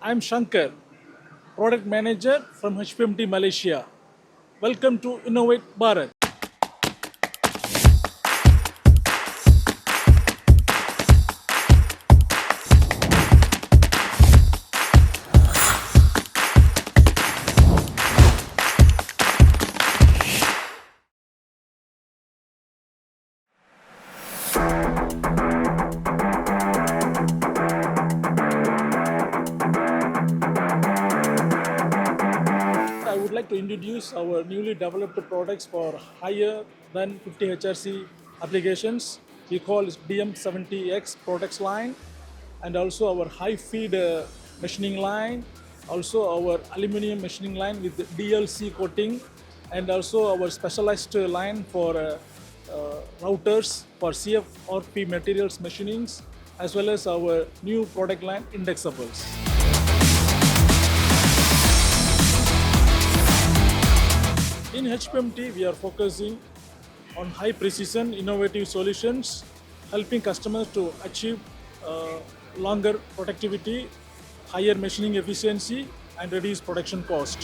I'm Shankar, Product Manager from HPMT Malaysia. Welcome to Innovate Bharat. I would like to introduce our newly developed products for higher than 50 HRC applications. We call it DM70X products line, and also our high feed machining line, also our aluminium machining line with the DLC coating, and also our specialized line for routers for CFRP materials machinings, as well as our new product line indexables. In HPMT, we are focusing on high precision, innovative solutions, helping customers to achieve longer productivity, higher machining efficiency, and reduce production cost.